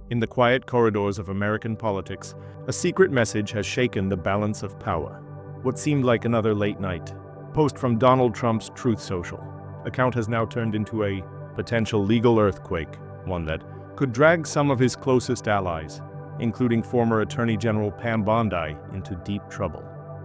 In the quiet corridors of American politics, a secret message has shaken the balance of power. What seemed like another late night post from Donald Trump's Truth Social account has now turned into a potential legal earthquake, one that could drag some of his closest allies, including former Attorney General Pam Bondi, into deep trouble.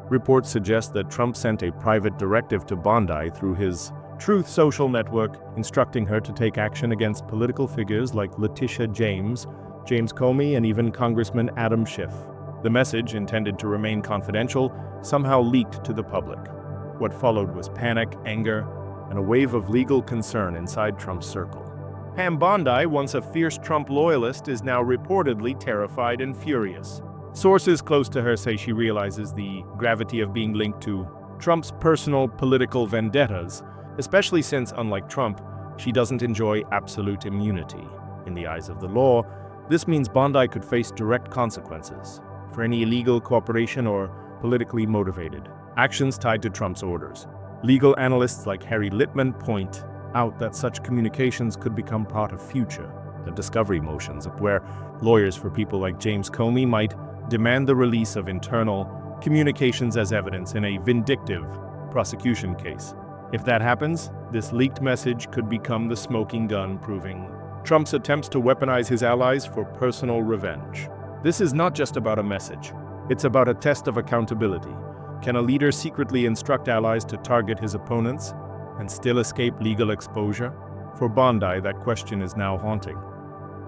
Reports suggest that Trump sent a private directive to Bondi through his Truth Social network, instructing her to take action against political figures like Letitia James Comey, and even Congressman Adam Schiff. The message, intended to remain confidential, somehow leaked to the public. What followed was panic, anger, and a wave of legal concern inside Trump's circle. Pam Bondi, once a fierce Trump loyalist, is now reportedly terrified and furious. Sources close to her say she realizes the gravity of being linked to Trump's personal political vendettas, especially since, unlike Trump, she doesn't enjoy absolute immunity. In the eyes of the law, this means Bondi could face direct consequences for any illegal cooperation or politically motivated actions tied to Trump's orders. Legal analysts like Harry Litman point out that such communications could become part of future discovery motions, where lawyers for people like James Comey might demand the release of internal communications as evidence in a vindictive prosecution case. If that happens, this leaked message could become the smoking gun, proving Trump's attempts to weaponize his allies for personal revenge. This is not just about a message. It's about a test of accountability. Can a leader secretly instruct allies to target his opponents and still escape legal exposure? For Bondi, that question is now haunting.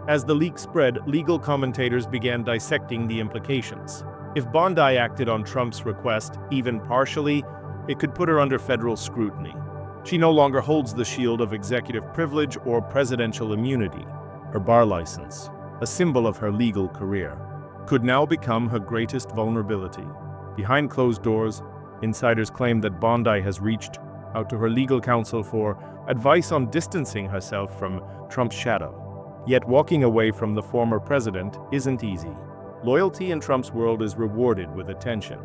As the leak spread, legal commentators began dissecting the implications. If Bondi acted on Trump's request, even partially, it could put her under federal scrutiny. She no longer holds the shield of executive privilege or presidential immunity. Her bar license, a symbol of her legal career, could now become her greatest vulnerability. Behind closed doors, insiders claim that Bondi has reached out to her legal counsel for advice on distancing herself from Trump's shadow. Yet walking away from the former president isn't easy. Loyalty in Trump's world is rewarded with attention,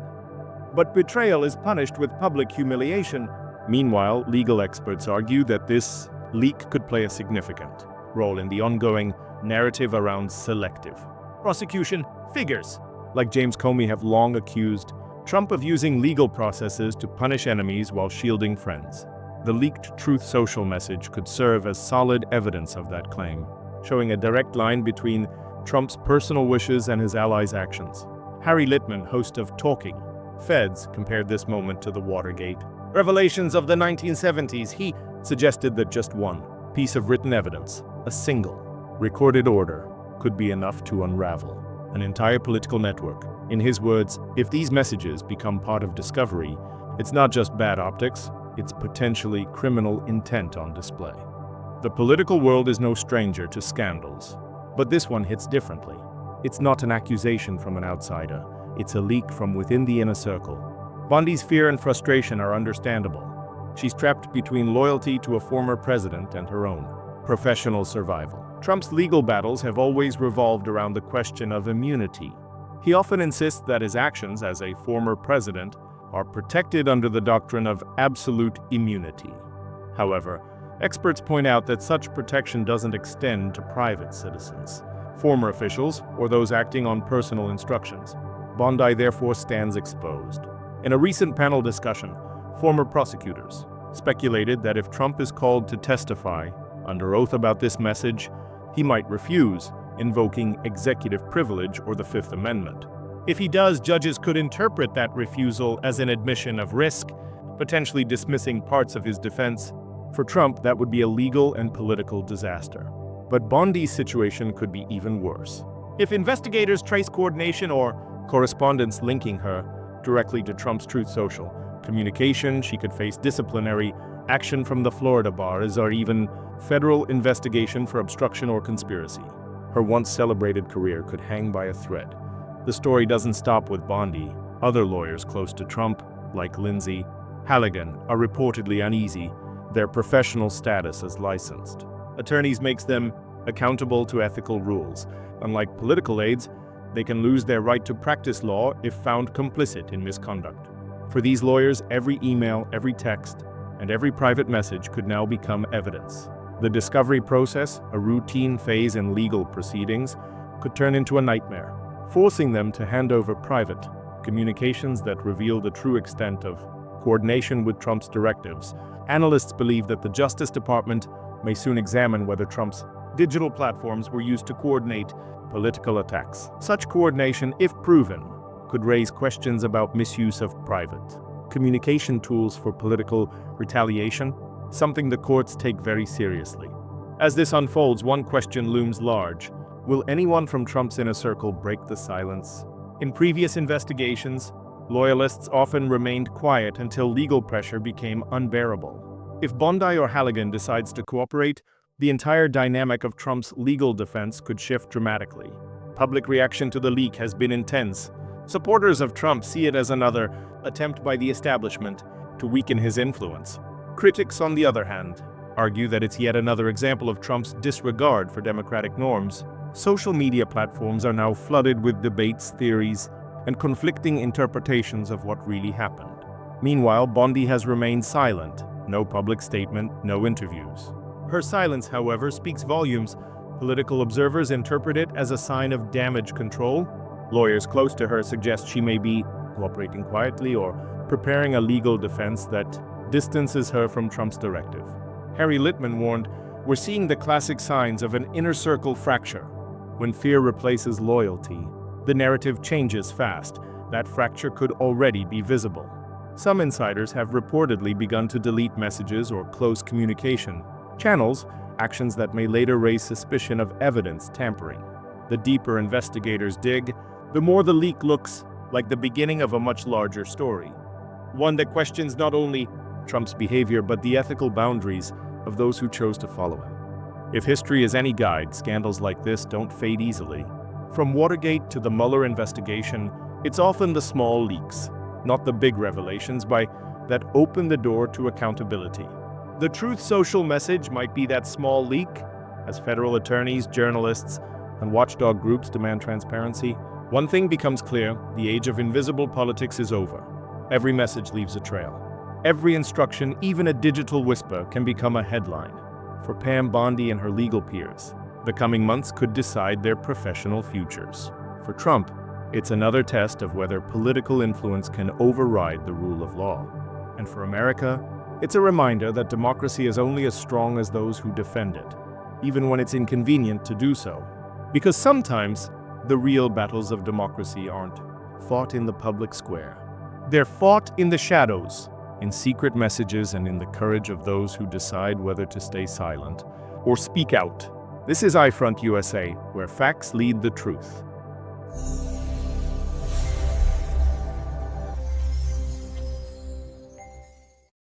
but betrayal is punished with public humiliation. Meanwhile, legal experts argue that this leak could play a significant role in the ongoing narrative around selective prosecution. Figures like James Comey have long accused Trump of using legal processes to punish enemies while shielding friends. The leaked Truth Social message could serve as solid evidence of that claim, showing a direct line between Trump's personal wishes and his allies' actions. Harry Litman, host of Talking Feds, compared this moment to the Watergate revelations of the 1970s. He suggested that just one piece of written evidence, a single recorded order, could be enough to unravel an entire political network. In his words, if these messages become part of discovery, it's not just bad optics, it's potentially criminal intent on display. The political world is no stranger to scandals, but this one hits differently. It's not an accusation from an outsider, it's a leak from within the inner circle. Bondi's fear and frustration are understandable. She's trapped between loyalty to a former president and her own professional survival. Trump's legal battles have always revolved around the question of immunity. He often insists that his actions as a former president are protected under the doctrine of absolute immunity. However, experts point out that such protection doesn't extend to private citizens, former officials, or those acting on personal instructions. Bondi therefore stands exposed. In a recent panel discussion, former prosecutors speculated that if Trump is called to testify under oath about this message, he might refuse, invoking executive privilege or the Fifth Amendment. If he does, judges could interpret that refusal as an admission of risk, potentially dismissing parts of his defense. For Trump, that would be a legal and political disaster. But Bondi's situation could be even worse. If investigators trace coordination or correspondence linking her directly to Trump's Truth Social communication, she could face disciplinary action from the Florida bars or even federal investigation for obstruction or conspiracy. Her once celebrated career could hang by a thread. The story doesn't stop with Bondi. Other lawyers close to Trump, like Lindsay, Halligan, are reportedly uneasy. Their professional status as licensed attorneys makes them accountable to ethical rules. Unlike political aides, they can lose their right to practice law if found complicit in misconduct. For these lawyers, every email, every text, and every private message could now become evidence. The discovery process, a routine phase in legal proceedings, could turn into a nightmare, forcing them to hand over private communications that reveal the true extent of coordination with Trump's directives. Analysts believe that the Justice Department may soon examine whether Trump's digital platforms were used to coordinate political attacks. Such coordination, if proven, could raise questions about misuse of private communication tools for political retaliation, something the courts take very seriously. As this unfolds, one question looms large. Will anyone from Trump's inner circle break the silence? In previous investigations, loyalists often remained quiet until legal pressure became unbearable. If Bondi or Halligan decides to cooperate, the entire dynamic of Trump's legal defense could shift dramatically. Public reaction to the leak has been intense. Supporters of Trump see it as another attempt by the establishment to weaken his influence. Critics, on the other hand, argue that it's yet another example of Trump's disregard for democratic norms. Social media platforms are now flooded with debates, theories, and conflicting interpretations of what really happened. Meanwhile, Bondi has remained silent. No public statement, no interviews. Her silence, however, speaks volumes. Political observers interpret it as a sign of damage control. Lawyers close to her suggest she may be cooperating quietly or preparing a legal defense that distances her from Trump's directive. Harry Litman warned, "We're seeing the classic signs of an inner circle fracture. When fear replaces loyalty, the narrative changes fast. That fracture could already be visible." Some insiders have reportedly begun to delete messages or close communication channels, actions that may later raise suspicion of evidence tampering. The deeper investigators dig, the more the leak looks like the beginning of a much larger story. One that questions not only Trump's behavior but the ethical boundaries of those who chose to follow him. If history is any guide, scandals like this don't fade easily. From Watergate to the Mueller investigation, it's often the small leaks, not the big revelations, that open the door to accountability. The Truth Social message might be that small leak. As federal attorneys, journalists, and watchdog groups demand transparency, one thing becomes clear: the age of invisible politics is over. Every message leaves a trail. Every instruction, even a digital whisper, can become a headline. For Pam Bondi and her legal peers, the coming months could decide their professional futures. For Trump, it's another test of whether political influence can override the rule of law. And for America, it's a reminder that democracy is only as strong as those who defend it, even when it's inconvenient to do so. Because sometimes, the real battles of democracy aren't fought in the public square. They're fought in the shadows, in secret messages, and in the courage of those who decide whether to stay silent or speak out. This is Eyefront USA, where facts lead the truth.